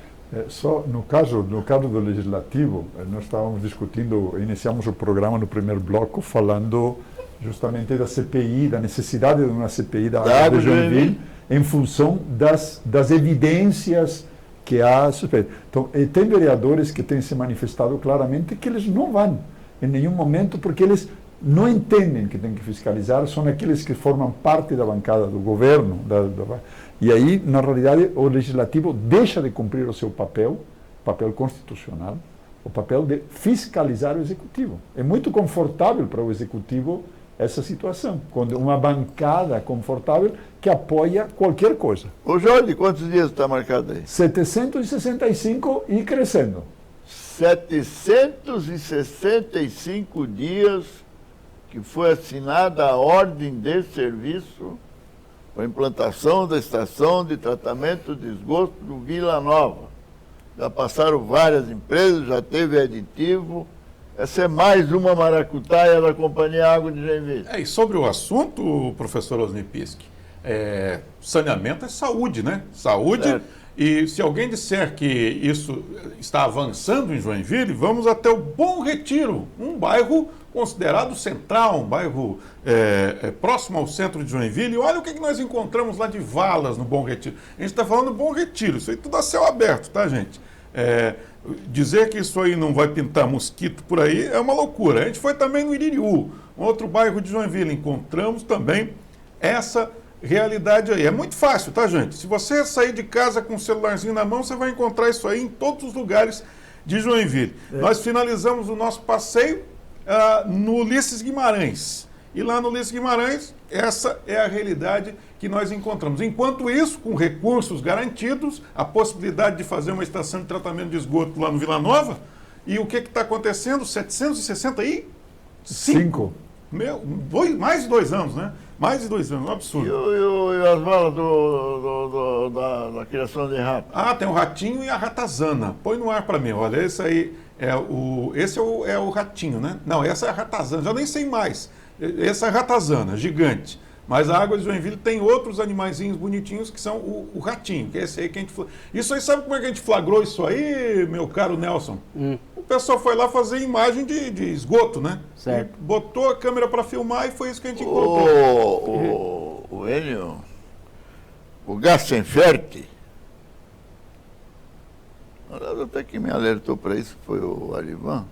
Só no caso do Legislativo, nós estávamos discutindo, iniciamos o programa no primeiro bloco falando justamente da CPI, da necessidade de uma CPI da água de Joinville, em função das evidências que há suspeita. Então, tem vereadores que têm se manifestado claramente que eles não vão em nenhum momento, porque eles não entendem que tem que fiscalizar, são aqueles que formam parte da bancada do governo. E aí, na realidade, o Legislativo deixa de cumprir o seu papel constitucional, o papel de fiscalizar o Executivo. É muito confortável para o Executivo essa situação, quando uma bancada confortável que apoia qualquer coisa. Ô Jorge, quantos dias está marcado aí? 765 e crescendo. 765 dias que foi assinada a ordem de serviço para a implantação da estação de tratamento de esgoto do Vila Nova. Já passaram várias empresas, já teve aditivo. Essa é mais uma maracutaia da Companhia Água de Joinville. E sobre o assunto, professor Osni Pisk, saneamento é saúde, né? Saúde. Certo. E se alguém disser que isso está avançando em Joinville, vamos até o Bom Retiro, um bairro considerado central, um bairro próximo ao centro de Joinville. E olha o que nós encontramos lá de valas no Bom Retiro. A gente está falando do Bom Retiro, isso aí tudo a céu aberto, tá, gente? Dizer que isso aí não vai pintar mosquito por aí é uma loucura. A gente foi também no Iririú, um outro bairro de Joinville, encontramos também essa realidade aí. É muito fácil, tá, gente? Se você sair de casa com o celularzinho na mão, você vai encontrar isso aí em todos os lugares de Joinville. Nós finalizamos o nosso passeio no Ulisses Guimarães. E lá no Ulisses Guimarães, essa é a realidade que nós encontramos. Enquanto isso, com recursos garantidos, a possibilidade de fazer uma estação de tratamento de esgoto lá no Vila Nova, e o que está acontecendo? 765? Mais de 2 anos, né? Mais de 2 anos, um absurdo. E as valas da criação de rato? Tem o ratinho e a ratazana. Põe no ar para mim, olha, esse aí esse é o ratinho, né? Não, essa é a ratazana, já nem sei mais. Essa é a ratazana, gigante. Mas a Água de Joinville tem outros animaizinhos bonitinhos que são o ratinho, que é esse aí que a gente... Isso aí, sabe como é que a gente flagrou isso aí, meu caro Nelson? O pessoal foi lá fazer imagem de esgoto, né? Certo. E botou a câmera para filmar e foi isso que a gente encontrou. O Enio, o Gassenferte, até que me alertou para isso foi o Arivan,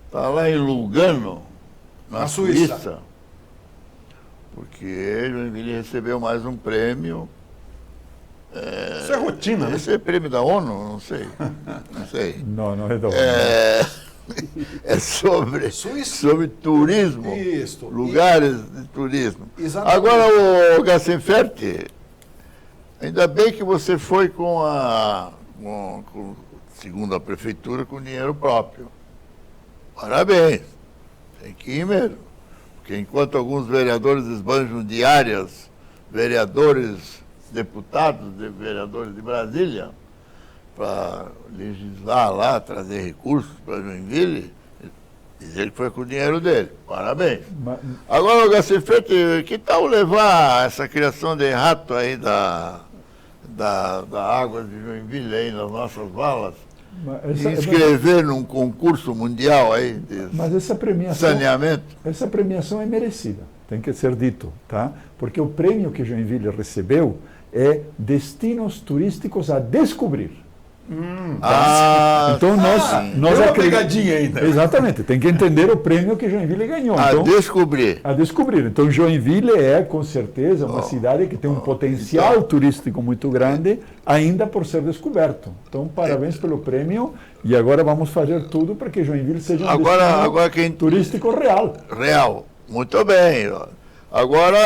está lá em Lugano, na Suíça. Porque Joinville recebeu mais um prêmio. Isso é rotina, né? Esse é prêmio da ONU? Não sei. Não sei. Não é da ONU. É sobre turismo. Isso. Lugares de turismo. Exatamente. Agora, o Gassenferte, ainda bem que você foi segundo a prefeitura, com dinheiro próprio. Parabéns. Tem que ir mesmo. Porque enquanto alguns vereadores esbanjam diárias, deputados de Brasília, para legislar lá, trazer recursos para Joinville, dizer que foi com o dinheiro dele. Parabéns. Agora, o Gassenferte, que tal levar essa criação de rato aí da água de Joinville aí nas nossas valas inscrever num concurso mundial aí de mas essa premiação, saneamento. Essa premiação é merecida, tem que ser dito, tá? Porque o prêmio que Joinville recebeu é Destinos Turísticos a Descobrir. Então nós uma pegadinha ainda. Exatamente, tem que entender o prêmio que Joinville ganhou. A então, descobrir. A descobrir. Então Joinville é com certeza uma cidade que tem um potencial turístico muito grande, ainda por ser descoberto. Então parabéns pelo prêmio e agora vamos fazer tudo para que Joinville seja um destino turístico real. Real. Muito bem. Agora,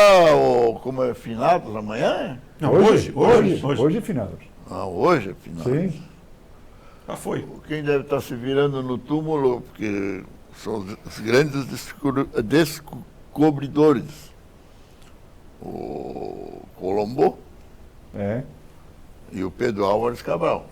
como é finados amanhã? Não, hoje finados. Hoje é finados. Sim. Já foi. Quem deve estar se virando no túmulo, porque são os grandes descobridores. O Colombo e o Pedro Álvares Cabral.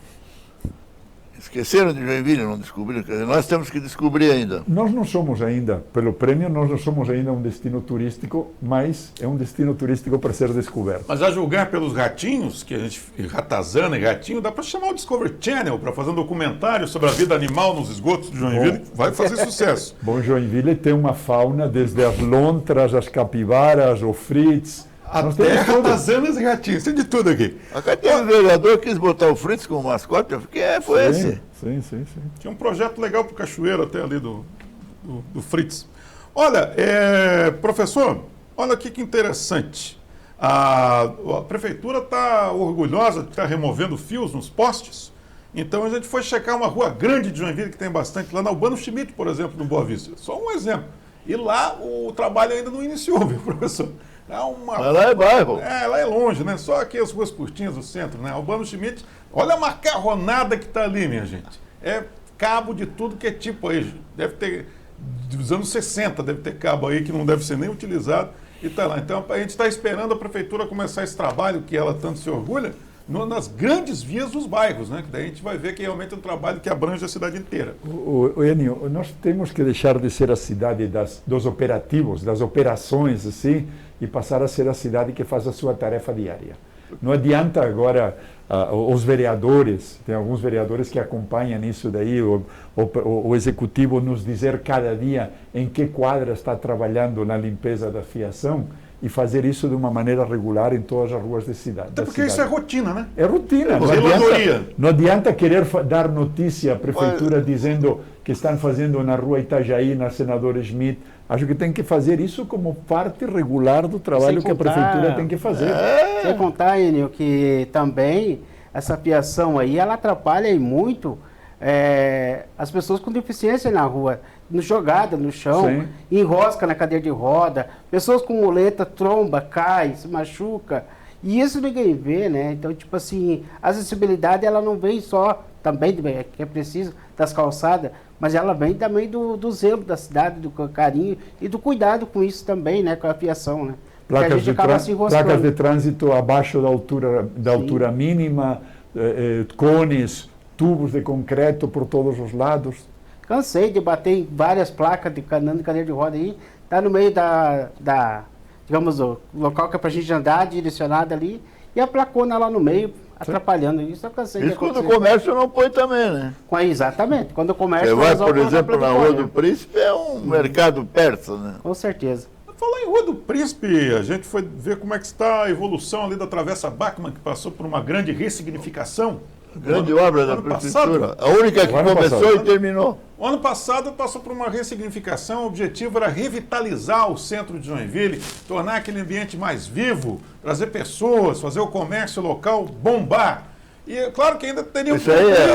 Esqueceram de Joinville, não descobriram. Quer dizer, nós temos que descobrir ainda. Nós não somos ainda, pelo prêmio, nós não somos ainda um destino turístico, mas é um destino turístico para ser descoberto. Mas a julgar pelos ratinhos, que a gente, ratazana e ratinho, dá para chamar o Discovery Channel para fazer um documentário sobre a vida animal nos esgotos de Joinville. Vai fazer sucesso. Bom, Joinville tem uma fauna desde as lontras, as capivaras, o fritz. Até ratazanas e ratinhos, tem de tudo aqui. Até o vereador quis botar o Fritz como mascote, eu fiquei, foi esse. Sim. Tinha um projeto legal para o Cachoeiro até ali do Fritz. Olha, professor, olha aqui que interessante. A prefeitura está orgulhosa de estar removendo fios nos postes. Então a gente foi checar uma rua grande de Joinville, que tem bastante, lá na Albano Schmidt, por exemplo, no Boa Vista. Só um exemplo. E lá o trabalho ainda não iniciou, viu, professor? Mas lá é bairro. Lá é longe, né? Só aqui as ruas curtinhas do centro, né? Albano Schmidt, olha a macarronada que está ali, minha gente. É cabo de tudo que é tipo aí. Deve ter, dos anos 60, deve ter cabo aí que não deve ser nem utilizado. E está lá. Então a gente está esperando a prefeitura começar esse trabalho que ela tanto se orgulha nas grandes vias dos bairros, né? Que daí a gente vai ver que realmente é um trabalho que abrange a cidade inteira. Enio, nós temos que deixar de ser a cidade dos operativos, das operações, assim, e passar a ser a cidade que faz a sua tarefa diária. Não adianta agora os vereadores, tem alguns vereadores que acompanham isso daí, o executivo nos dizer cada dia em que quadra está trabalhando na limpeza da fiação, e fazer isso de uma maneira regular em todas as ruas da cidade. Até porque isso é rotina, né? É rotina. Não adianta querer dar notícia à prefeitura dizendo que estão fazendo na rua Itajaí, na Senador Schmidt. Acho que tem que fazer isso como parte regular do trabalho que a prefeitura tem que fazer. Sem contar, Enio, que também essa fiação aí, ela atrapalha muito as pessoas com deficiência na rua, jogada no chão, enrosca na cadeira de roda, pessoas com muleta, tromba, cai, se machuca, e isso ninguém vê, né? Então, tipo assim, a acessibilidade, ela não vem só, também, que é preciso, das calçadas, mas ela vem também do zelo da cidade, do carinho e do cuidado com isso também, né? Com a fiação, né? Placas de trânsito abaixo da altura mínima, cones, tubos de concreto por todos os lados. Cansei de bater em várias placas de cadeira de roda aí, tá no meio digamos, o local que é pra gente andar, direcionado ali, e a placona lá no meio, atrapalhando isso. Eu cansei isso quando o comércio não põe também, né? Exatamente, quando o comércio... Você vai, por exemplo, na Rua do Príncipe, é um mercado persa, né? Com certeza. Falar em Rua do Príncipe, a gente foi ver como é que está a evolução ali da Travessa Bachmann, que passou por uma grande ressignificação. Grande obra da prefeitura. A única que começou e terminou. O ano passado passou por uma ressignificação. O objetivo era revitalizar o centro de Joinville, tornar aquele ambiente mais vivo, trazer pessoas, fazer o comércio local bombar. E é claro que ainda teria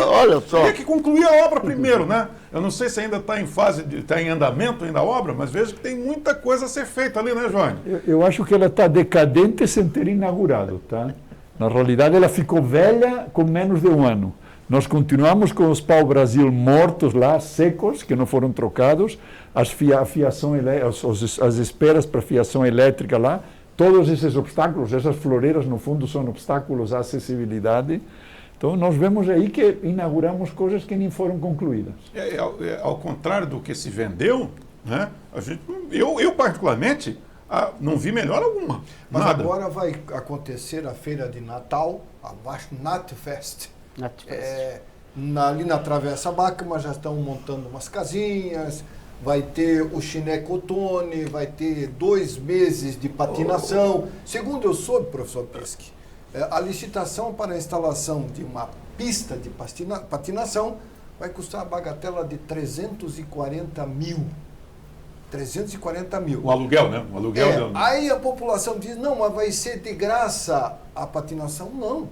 olha só. Teria que concluir a obra primeiro, né? Eu não sei se ainda está em fase, está em andamento ainda a obra, mas vejo que tem muita coisa a ser feita ali, né, João? Eu acho que ela está decadente sem ter inaugurado, tá? Na realidade, ela ficou velha com menos de um ano. Nós continuamos com os pau-brasil mortos lá, secos, que não foram trocados, as esperas para fiação elétrica lá, todos esses obstáculos, essas floreiras, no fundo, são obstáculos à acessibilidade. Então, nós vemos aí que inauguramos coisas que nem foram concluídas. Ao contrário do que se vendeu, né, eu particularmente... não vi melhor alguma. Mas nada. Agora vai acontecer a feira de Natal, a Natfest. Ali na Travessa Bacama já estão montando umas casinhas, vai ter o Chiné Cotone, vai ter 2 meses de patinação. Segundo eu soube, professor Pischi, a licitação para a instalação de uma pista de patinação vai custar a bagatela de 340 mil. 340 mil. O aluguel, né? O aluguel. Aí a população diz, não, mas vai ser de graça a patinação? Não.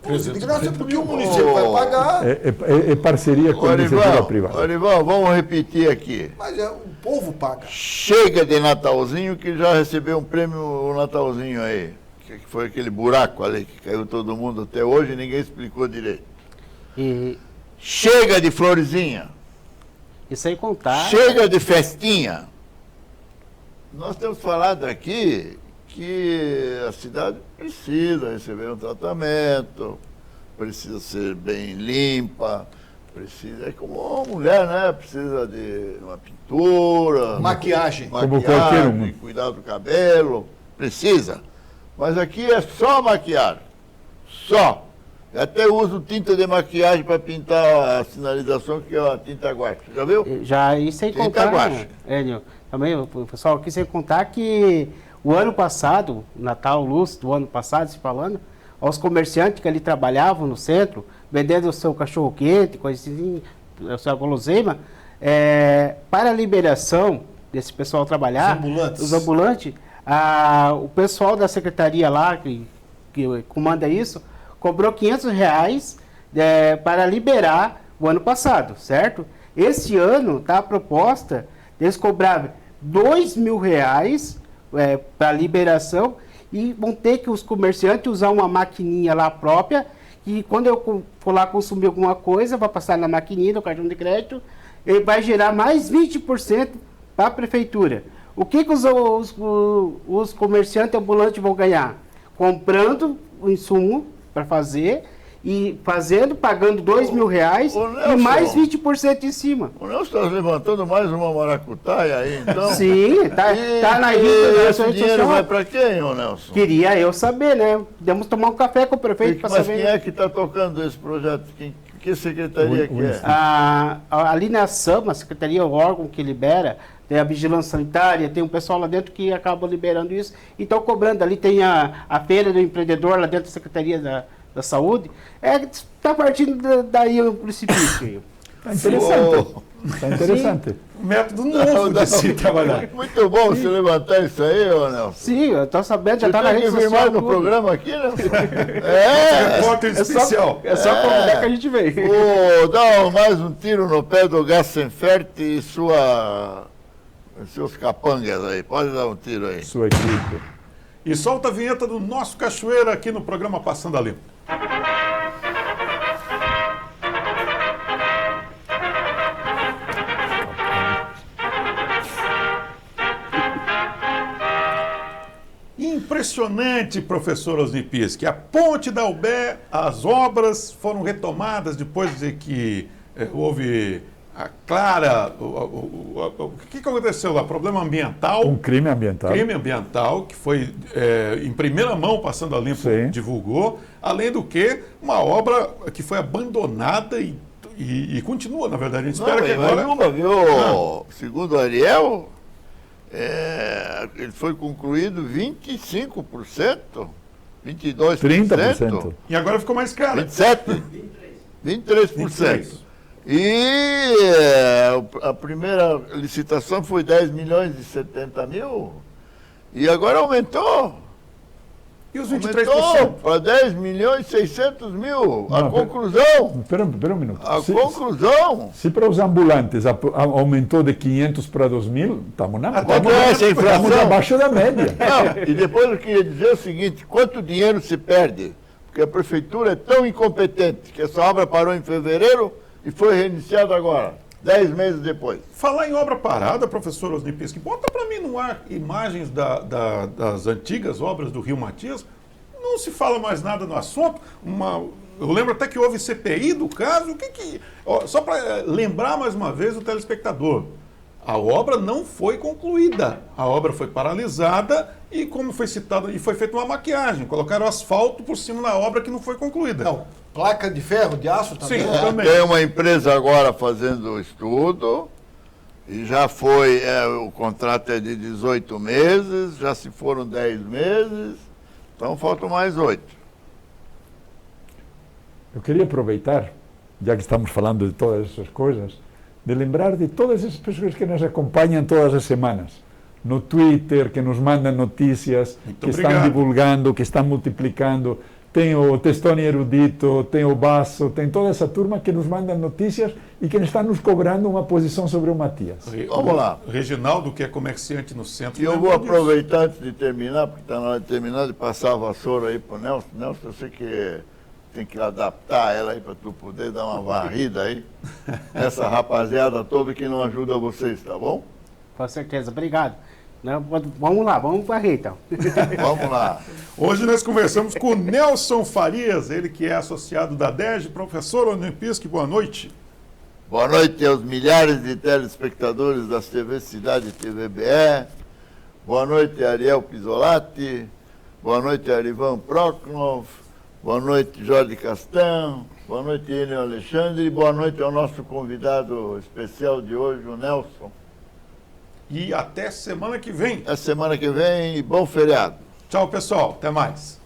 De graça porque o município vai pagar. É parceria com a iniciativa privada. Orival, vamos repetir aqui. Mas o povo paga. Chega de Natalzinho, que já recebeu um prêmio o Natalzinho aí. Que foi aquele buraco ali que caiu todo mundo até hoje e ninguém explicou direito. Chega de florezinha. E sem contar... Chega de festinha. Nós temos falado aqui que a cidade precisa receber um tratamento, precisa ser bem limpa, precisa, é como uma mulher, né? Precisa de uma pintura, maquiagem, cuidar do cabelo, precisa. Mas aqui é só maquiagem, só. Eu até uso tinta de maquiagem para pintar a sinalização, que é a tinta guache. Já viu? Já, e sem contar, Enio, também, pessoal, aqui sem contar que o ano passado, Natal Luz do ano passado, se falando, aos comerciantes que ali trabalhavam no centro, vendendo o seu cachorro-quente, coisa assim, a sua guloseima, para a liberação desse pessoal trabalhar, os ambulantes, o pessoal da secretaria lá, que comanda isso, cobrou R$500 para liberar o ano passado, certo? Esse ano está a proposta deles cobrarem R$2.000 para liberação e vão ter que os comerciantes usar uma maquininha lá própria e quando eu for lá consumir alguma coisa, vai passar na maquininha do cartão de crédito e vai gerar mais 20% para a prefeitura. O que os comerciantes ambulantes vão ganhar? Comprando o insumo para fazer e pagando R$2.000 e mais 20% em cima. O Nelson está levantando mais uma maracutaia aí, então? Sim, tá na lista. Esse dinheiro vai para quem, ô Nelson? Queria eu saber, né? Podemos tomar um café com o prefeito para saber. Mas quem é que está tocando esse projeto? Que secretaria que é? Ali na SAMA, a secretaria é o órgão que libera, tem a vigilância sanitária, tem um pessoal lá dentro que acaba liberando isso e estão cobrando. Ali tem a feira do empreendedor lá dentro da Secretaria da Saúde. Está partindo daí o precipício. Está interessante. Está interessante. Um método novo de se trabalhar. Muito bom você levantar isso aí, ô Nelson. Sim, eu estou sabendo, já está na rede social. Você tem que vir mais no programa aqui, Nelson? Repórter especial. É só convidar que a gente vem. Dá mais um tiro no pé do Gassenfert e seus capangas aí. Pode dar um tiro aí. Sua equipe. E solta a vinheta do nosso Cachoeira aqui no programa Passando a Limpo. Impressionante, professor Osni Pischi. A ponte da Ubé, as obras foram retomadas depois de que houve a clara... O que aconteceu lá? Problema ambiental. Um crime ambiental. Crime ambiental, que foi em primeira mão, Passando a Limpo, divulgou. Além do que, uma obra que foi abandonada e continua, na verdade. A gente espera que agora... Segundo o Ariel... ele foi concluído 25%, 22%. 30%. E agora ficou mais caro. 27%. 23%. E a primeira licitação foi 10.070.000 e agora aumentou. E os 23%? Para 10.600.000. A conclusão. Espera um minuto. A conclusão. Se para os ambulantes aumentou de 500 para 2.000, estamos abaixo da média. Não, e depois eu queria dizer o seguinte: quanto dinheiro se perde? Porque a prefeitura é tão incompetente que essa obra parou em fevereiro e foi reiniciada agora, 10 meses depois. Falar em obra parada, professor Osni Pischi, bota para mim no ar imagens das antigas obras do Rio Matias. Não se fala mais nada no assunto. Eu lembro até que houve CPI do caso. Só para lembrar mais uma vez o telespectador. A obra não foi concluída. A obra foi paralisada e, como foi citado, e foi feita uma maquiagem. Colocaram asfalto por cima da obra que não foi concluída. Não, placa de ferro, de aço também? Sim, também. Tem uma empresa agora fazendo o estudo e já foi, o contrato é de 18 meses, já se foram 10 meses, então faltam mais 8. Eu queria aproveitar, já que estamos falando de todas essas coisas, de lembrar de todas essas pessoas que nos acompanham todas as semanas, no Twitter, que nos mandam notícias, que estão divulgando, que estão multiplicando. Tem o Testoni Erudito, tem o Basso, tem toda essa turma que nos manda notícias e que está nos cobrando uma posição sobre o Matias. Vamos lá. Reginaldo, que é comerciante no centro. E eu vou aproveitar antes de terminar, porque está na hora de terminar, de passar a vassoura aí para o Nelson. Nelson, eu sei que tem que adaptar ela aí para tu poder dar uma varrida aí. Essa rapaziada toda que não ajuda vocês, tá bom? Com certeza, obrigado. Vamos lá, vamos varrer então. Vamos lá. Hoje nós conversamos com o Nelson Farias, ele que é associado da DEG. Professor Onipisque, boa noite. Boa noite aos milhares de telespectadores das TV Cidade e TVBE. Boa noite, Ariel Pisolati. Boa noite, Arivan Proknov. Boa noite, Jorge Castan. Boa noite, Enio Alexandre. Boa noite ao nosso convidado especial de hoje, o Nelson. E até semana que vem. Até semana que vem e bom feriado. Tchau, pessoal. Até mais.